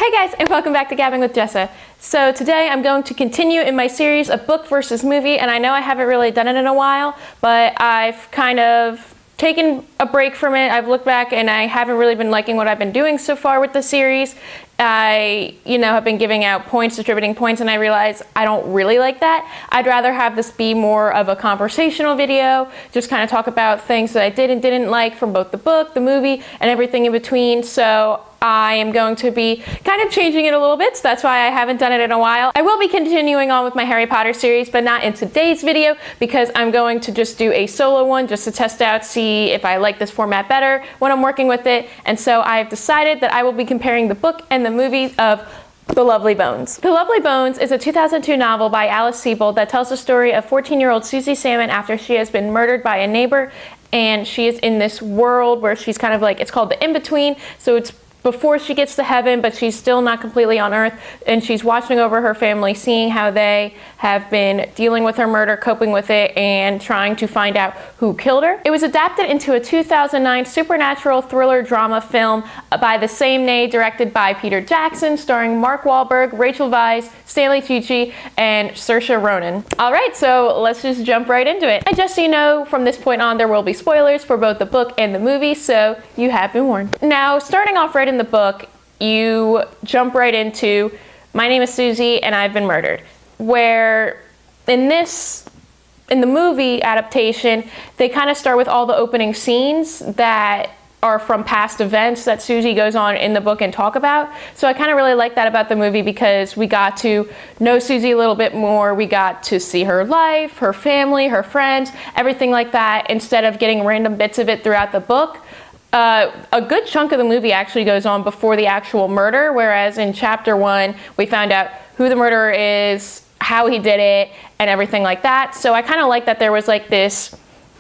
Hey guys, and welcome back to Gabbin with Jessa. So today I'm going to continue in my series of book versus movie, and I know I haven't really done it in a while, but I've kind of taken a break from it. I've looked back and I haven't really been liking what I've been doing so far with the series. I, have been giving out points, distributing points, and I realize I don't really like that. I'd rather have this be more of a conversational video, just kind of talk about things that I did and didn't like from both the book, the movie, and everything in between. So I am going to be kind of changing it a little bit, so that's why I haven't done it in a while. I will be continuing on with my Harry Potter series, but not in today's video, because I'm going to just do a solo one just to test out, see if I like this format better when I'm working with it. And so I've decided that I will be comparing the book and the movie of The Lovely Bones. The Lovely Bones is a 2002 novel by Alice Sebold that tells the story of 14-year-old Suzy Salmon after she has been murdered by a neighbor, and she is in this world where she's kind of like, it's called the in-between, so it's before she gets to heaven, but she's still not completely on earth, and she's watching over her family, seeing how they have been dealing with her murder, coping with it, and trying to find out who killed her. It was adapted into a 2009 supernatural thriller drama film by the same name, directed by Peter Jackson, starring Mark Wahlberg, Rachel Weisz, Stanley Tucci, and Saoirse Ronan. All right, so let's just jump right into it. And just so you know, from this point on, there will be spoilers for both the book and the movie, so you have been warned. Now, starting off right in the book, you jump right into, my name is Suzy and I've been murdered. Where in the movie adaptation, they kind of start with all the opening scenes that are from past events that Suzy goes on in the book and talk about. So I kind of really like that about the movie, because we got to know Suzy a little bit more. We got to see her life, her family, her friends, everything like that, instead of getting random bits of it throughout the book. A good chunk of the movie actually goes on before the actual murder, whereas in chapter 1, we found out who the murderer is, how he did it, and everything like that. So I kind of like that there was like this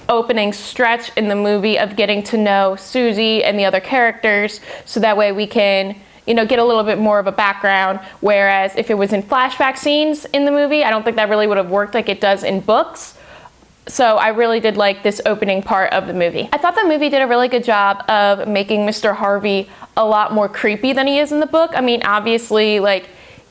opening stretch in the movie of getting to know Suzy and the other characters, so that way we can, get a little bit more of a background. Whereas if it was in flashback scenes in the movie, I don't think that really would have worked like it does in books. So I really did like this opening part of the movie. I thought the movie did a really good job of making Mr. Harvey a lot more creepy than he is in the book. I mean, obviously,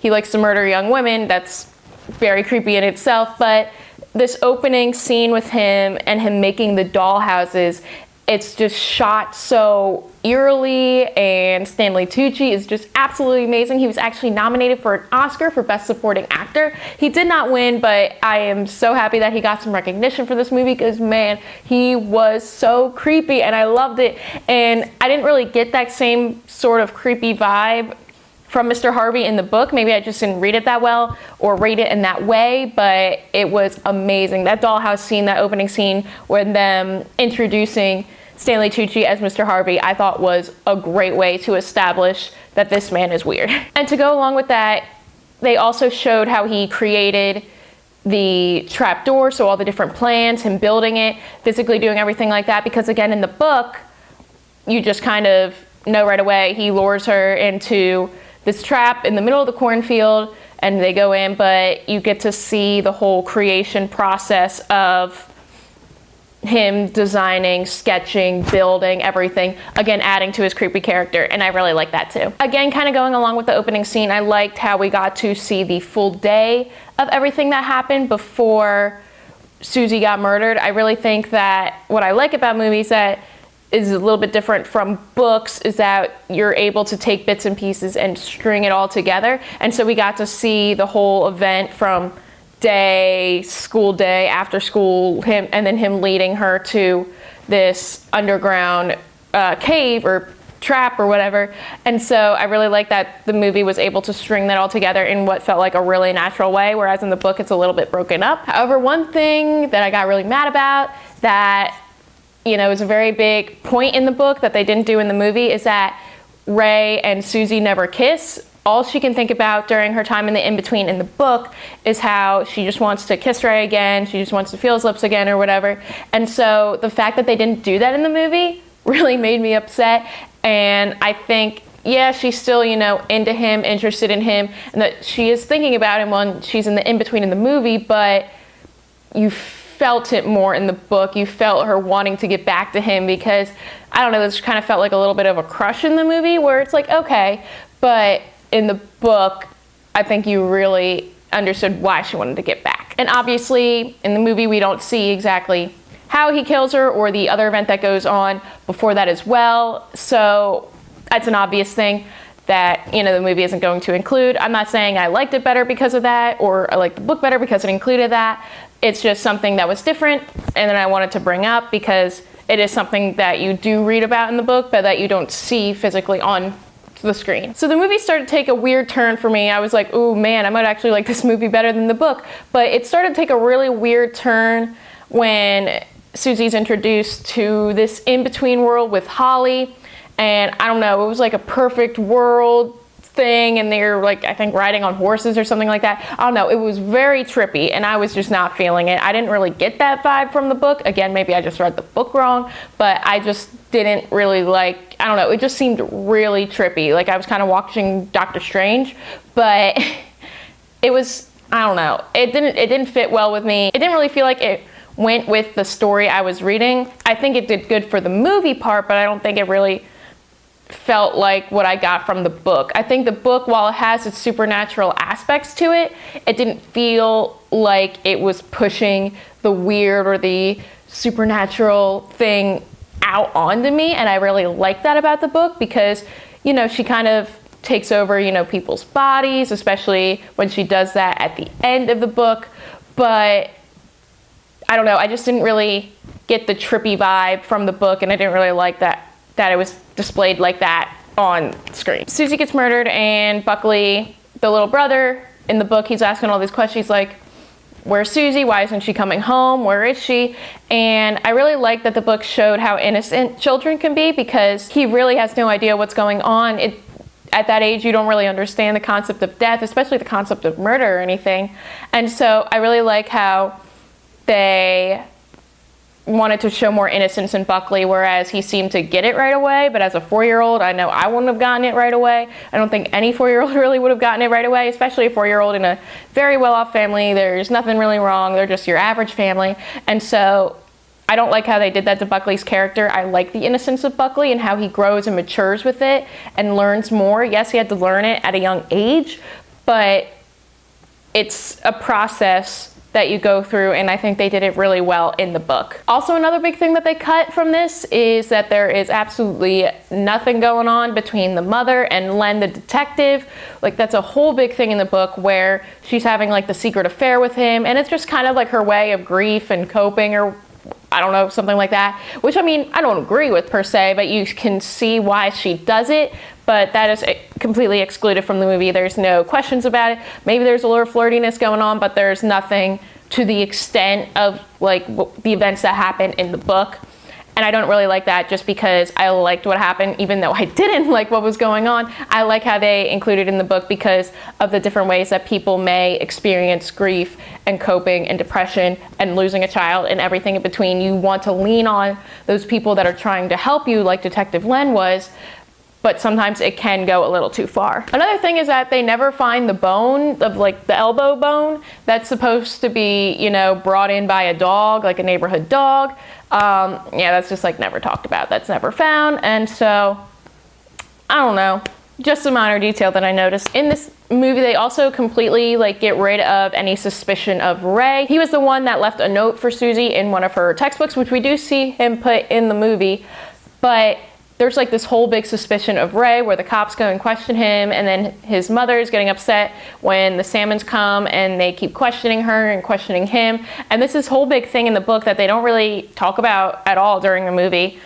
he likes to murder young women. That's very creepy in itself. But this opening scene with him and him making the dollhouses, it's just shot so eerily, and Stanley Tucci is just absolutely amazing. He was actually nominated for an Oscar for Best Supporting Actor. He did not win, but I am so happy that he got some recognition for this movie, because man, he was so creepy and I loved it. And I didn't really get that same sort of creepy vibe from Mr. Harvey in the book. Maybe I just didn't read it that well or read it in that way, but it was amazing. That dollhouse scene, that opening scene, when them introducing Stanley Tucci as Mr. Harvey, I thought was a great way to establish that this man is weird. And to go along with that, they also showed how he created the trapdoor, so all the different plans, him building it, physically doing everything like that, because again, in the book, you just kind of know right away, he lures her into this trap in the middle of the cornfield and they go in, but you get to see the whole creation process of him designing, sketching, building, everything, again, adding to his creepy character, and I really like that too. Again, kind of going along with the opening scene, I liked how we got to see the full day of everything that happened before Suzy got murdered. I really think that what I like about movies that is a little bit different from books is that you're able to take bits and pieces and string it all together. And so we got to see the whole event from day, school day, after school, him, and then him leading her to this underground cave or trap or whatever. And so I really like that the movie was able to string that all together in what felt like a really natural way, whereas in the book it's a little bit broken up. However, one thing that I got really mad about that is a very big point in the book that they didn't do in the movie is that Ray and Suzy never kiss. All she can think about during her time in the in-between in the book is how she just wants to kiss Ray again, she just wants to feel his lips again or whatever. And so the fact that they didn't do that in the movie really made me upset. And I think, yeah, she's still, into him, interested in him, and that she is thinking about him when she's in the in-between in the movie, but you felt it more in the book. You felt her wanting to get back to him, because, I don't know, this kind of felt like a little bit of a crush in the movie, where it's like, okay, but in the book, I think you really understood why she wanted to get back. And obviously, in the movie, we don't see exactly how he kills her or the other event that goes on before that as well. So that's an obvious thing that, you know, the movie isn't going to include. I'm not saying I liked it better because of that, or I liked the book better because it included that. It's just something that was different, and then I wanted to bring up because it is something that you do read about in the book, but that you don't see physically on the screen. So the movie started to take a weird turn for me. I was like, oh man, I might actually like this movie better than the book. But it started to take a really weird turn when Susie's introduced to this in-between world with Holly. And I don't know, it was like a perfect world thing, and they're like, I think, riding on horses or something like that. I don't know, it was very trippy, and I was just not feeling it. I didn't really get that vibe from the book. Again, maybe I just read the book wrong, but I just didn't really like, I don't know, it just seemed really trippy. Like I was kind of watching Doctor Strange, but it was, I don't know, it didn't fit well with me. It didn't really feel like it went with the story I was reading. I think it did good for the movie part, but I don't think it really felt like what I got from the book. I think the book, while it has its supernatural aspects to it, it didn't feel like it was pushing the weird or the supernatural thing out onto me, and I really like that about the book because, you know, she kind of takes over, you know, people's bodies, especially when she does that at the end of the book. But I don't know, I just didn't really get the trippy vibe from the book, and I didn't really like that it was displayed like that on screen. Susie gets murdered, and Buckley, the little brother in the book, he's asking all these questions. He's like, where's Susie? Why isn't she coming home? Where is she? And I really like that the book showed how innocent children can be, because he really has no idea what's going on. At that age, you don't really understand the concept of death, especially the concept of murder or anything. And so I really like how they wanted to show more innocence in Buckley, whereas he seemed to get it right away. But as a 4-year-old, I know I wouldn't have gotten it right away. I don't think any 4-year-old really would have gotten it right away, especially a 4-year-old in a very well-off family. There's nothing really wrong. They're just your average family. And so I don't like how they did that to Buckley's character. I like the innocence of Buckley and how he grows and matures with it and learns more. Yes, he had to learn it at a young age, but it's a process that you go through, and I think they did it really well in the book. Also, another big thing that they cut from this is that there is absolutely nothing going on between the mother and Len the detective. Like, that's a whole big thing in the book where she's having like the secret affair with him, and it's just kind of like her way of grief and coping, or I don't know, something like that. Which, I mean, I don't agree with per se, but you can see why she does it. But that is completely excluded from the movie. There's no questions about it. Maybe there's a little flirtiness going on, but there's nothing to the extent of like the events that happen in the book. And I don't really like that, just because I liked what happened, even though I didn't like what was going on. I like how they included in the book because of the different ways that people may experience grief and coping and depression and losing a child and everything in between. You want to lean on those people that are trying to help you, like Detective Len was, but sometimes it can go a little too far. Another thing is that they never find the bone of like the elbow bone that's supposed to be, you know, brought in by a dog, like a neighborhood dog. Yeah, that's just like never talked about. That's never found. And so, I don't know, just a minor detail that I noticed. In this movie, they also completely like get rid of any suspicion of Ray. He was the one that left a note for Susie in one of her textbooks, which we do see him put in the movie, but there's like this whole big suspicion of Ray where the cops go and question him, and then his mother is getting upset when the Salmons come and they keep questioning her and questioning him. And this is whole big thing in the book that they don't really talk about at all during the movie.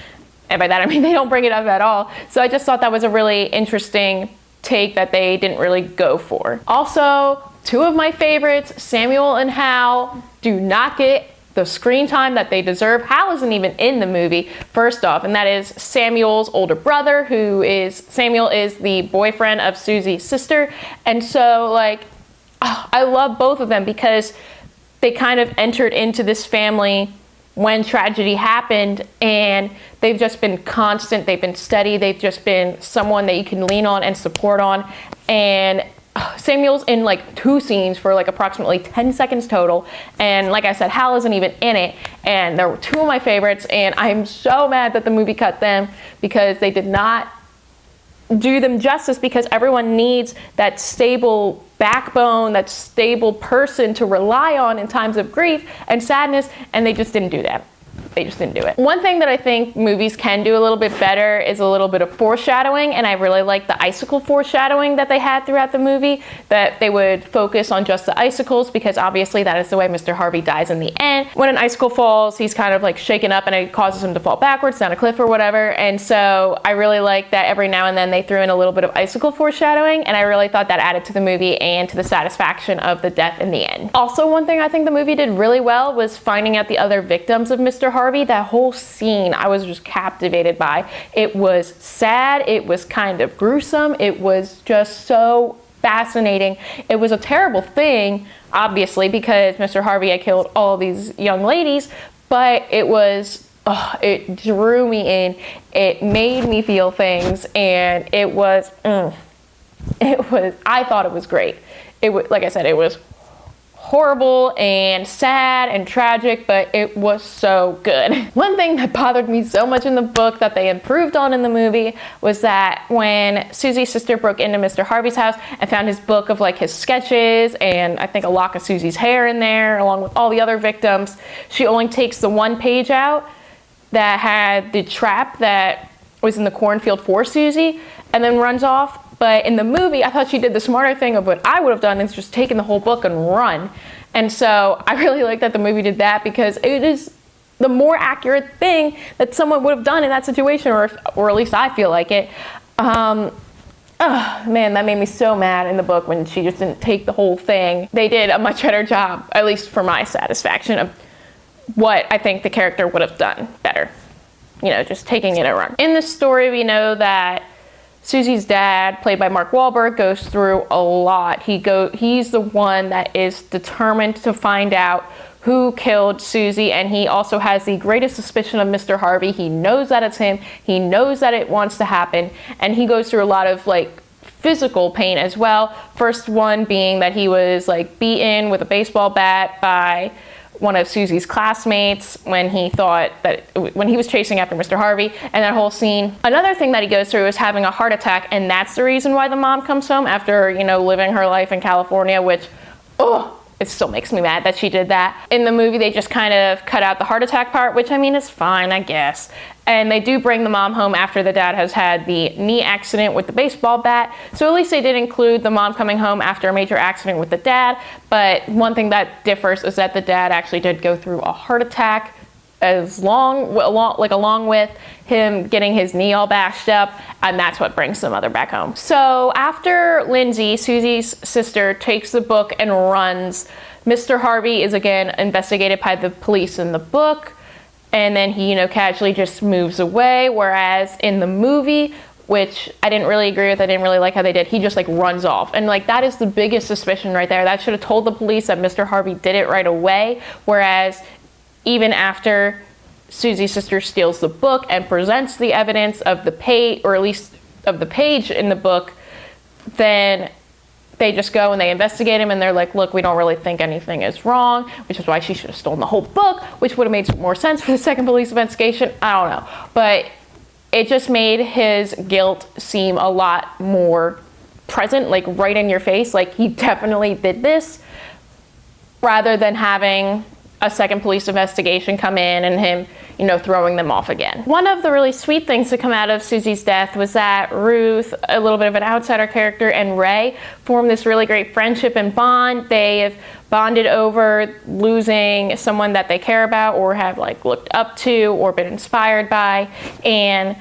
And by that I mean they don't bring it up at all. So I just thought that was a really interesting take that they didn't really go for. Also, two of my favorites, Samuel and Hal, do not get the screen time that they deserve. Hal isn't even in the movie, first off, and that is Samuel's older brother, Samuel is the boyfriend of Susie's sister. And so like, I love both of them because they kind of entered into this family when tragedy happened, and they've just been constant, they've been steady, they've just been someone that you can lean on and support on. And Samuel's in like 2 scenes for like approximately 10 seconds total, and like I said, Hal isn't even in it, and they were 2 of my favorites, and I'm so mad that the movie cut them because they did not do them justice, because everyone needs that stable backbone, that stable person to rely on in times of grief and sadness, and they just didn't do that. They just didn't do it. One thing that I think movies can do a little bit better is a little bit of foreshadowing, and I really like the icicle foreshadowing that they had throughout the movie, that they would focus on just the icicles, because obviously that is the way Mr. Harvey dies in the end. When an icicle falls, he's kind of like shaken up and it causes him to fall backwards down a cliff or whatever, and so I really like that every now and then they threw in a little bit of icicle foreshadowing, and I really thought that added to the movie and to the satisfaction of the death in the end. Also, one thing I think the movie did really well was finding out the other victims of Mr. Harvey. That whole scene I was just captivated by. It was sad, it was kind of gruesome, it was just so fascinating. It was a terrible thing, obviously, because Mr. Harvey had killed all these young ladies, but it was, it drew me in, it made me feel things, and it was, I thought it was great. It was, like I said, it was horrible and sad and tragic, but it was so good. One thing that bothered me so much in the book that they improved on in the movie was that when Susie's sister broke into Mr. Harvey's house and found his book of like his sketches and I think a lock of Susie's hair in there along with all the other victims, she only takes the one page out that had the trap that was in the cornfield for Susie and then runs off. But in the movie, I thought she did the smarter thing of what I would have done, is just taken the whole book and run. And so I really like that the movie did that, because it is the more accurate thing that someone would have done in that situation, or at least I feel like it. Oh man, that made me so mad in the book when she just didn't take the whole thing. They did a much better job, at least for my satisfaction, of what I think the character would have done better. You know, just taking it a run. In the story, we know that Susie's dad, played by Mark Wahlberg, goes through a lot. He's the one that is determined to find out who killed Susie, and he also has the greatest suspicion of Mr. Harvey. He knows that it's him. He knows that it wants to happen, and he goes through a lot of like physical pain as well. First one being that he was like beaten with a baseball bat by one of Susie's classmates when he was chasing after Mr. Harvey, and that whole scene. Another thing that he goes through is having a heart attack, and that's the reason why the mom comes home after, you know, living her life in California, which, it still makes me mad that she did that. In the movie, they just kind of cut out the heart attack part, which I mean is fine, I guess. And they do bring the mom home after the dad has had the knee accident with the baseball bat. So at least they did include the mom coming home after a major accident with the dad. But one thing that differs is that the dad actually did go through a heart attack along with him getting his knee all bashed up, and that's what brings the mother back home. So after Lindsay, Susie's sister, takes the book and runs, Mr. Harvey is again investigated by the police in the book, and then he, you know, casually just moves away, whereas in the movie, which I didn't really agree with, I didn't really like how they did, he just like runs off. And like that is the biggest suspicion right there. That should have told the police that Mr. Harvey did it right away, whereas even after Susie's sister steals the book and presents the evidence of the page, or at least of the page in the book, then they just go and they investigate him and they're like, look, we don't really think anything is wrong, which is why she should have stolen the whole book, which would have made more sense for the second police investigation. I don't know. But it just made his guilt seem a lot more present, like right in your face, like he definitely did this, rather than having a second police investigation come in and him, you know, throwing them off again. One of the really sweet things to come out of Susie's death was that Ruth, a little bit of an outsider character, and Ray formed this really great friendship and bond. They have bonded over losing someone that they care about or have like looked up to or been inspired by, and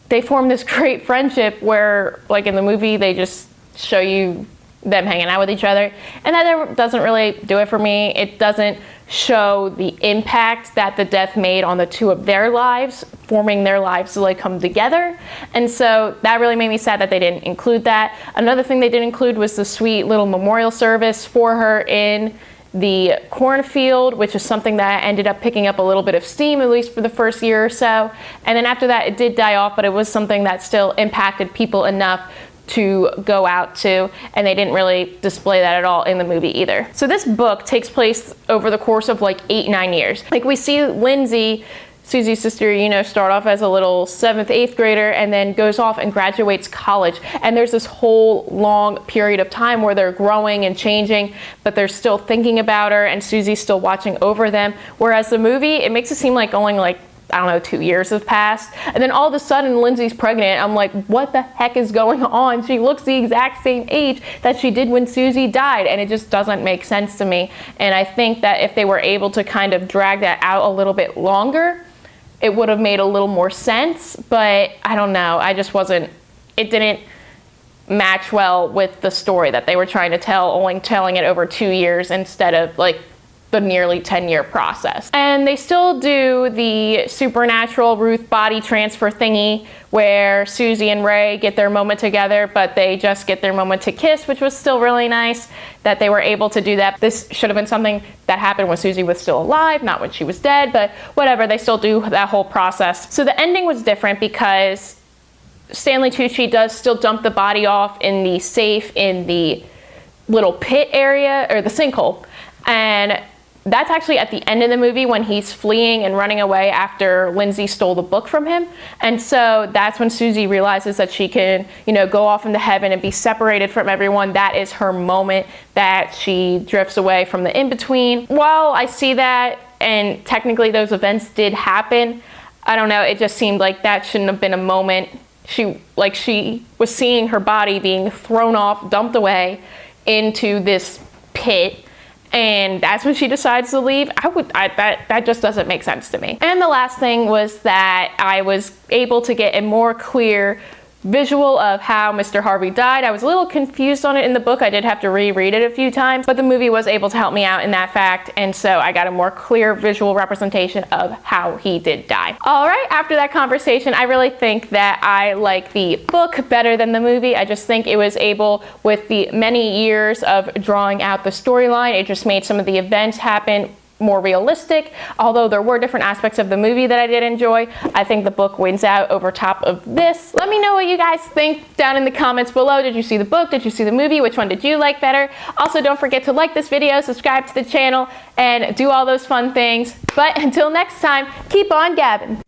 they formed this great friendship where, like in the movie, they just show you them hanging out with each other, and that doesn't really do it for me. It doesn't show the impact that the death made on the two of their lives, forming their lives to like come together. And so that really made me sad that they didn't include that. Another thing they did include was the sweet little memorial service for her in the cornfield, which is something that ended up picking up a little bit of steam, at least for the first year or so. And then after that, it did die off, but it was something that still impacted people enough to go out to, and they didn't really display that at all in the movie either. So this book takes place over the course of like 8-9 years. Like we see Lindsay Susie's sister, you know, start off as a little 7th, 8th grader and then goes off and graduates college. And there's this whole long period of time where they're growing and changing, but they're still thinking about her and Susie's still watching over them. Whereas the movie, it makes it seem like only like, I don't know, 2 years have passed. And then all of a sudden Lindsay's pregnant. I'm like, what the heck is going on? She looks the exact same age that she did when Suzy died. And it just doesn't make sense to me. And I think that if they were able to kind of drag that out a little bit longer, it would have made a little more sense. But I don't know. I just wasn't, it didn't match well with the story that they were trying to tell, only telling it over 2 years instead of like the nearly 10-year process. And they still do the supernatural Ruth body transfer thingy where Suzy and Ray get their moment together, but they just get their moment to kiss, which was still really nice that they were able to do that. This should have been something that happened when Suzy was still alive, not when she was dead, but whatever, they still do that whole process. So the ending was different because Stanley Tucci does still dump the body off in the safe in the little pit area, or the sinkhole. And that's actually at the end of the movie when he's fleeing and running away after Lindsay stole the book from him. And so that's when Suzy realizes that she can, you know, go off into heaven and be separated from everyone. That is her moment that she drifts away from the in-between. While I see that, and technically those events did happen, I don't know, it just seemed like that shouldn't have been a moment. She was seeing her body being thrown off, dumped away into this pit, and that's when she decides to leave. That just doesn't make sense to me. And the last thing was that I was able to get a more clear visual of how Mr. Harvey died. I was a little confused on it in the book. I did have to reread it a few times, but the movie was able to help me out in that fact, and so I got a more clear visual representation of how he did die. All right, after that conversation, I really think that I like the book better than the movie. I just think it was able, with the many years of drawing out the storyline, it just made some of the events happen more realistic. Although there were different aspects of the movie that I did enjoy, I think the book wins out over top of this. Let me know what you guys think down in the comments below. Did you see the book? Did you see the movie? Which one did you like better? Also, don't forget to like this video, subscribe to the channel, and do all those fun things. But until next time, keep on gabbing.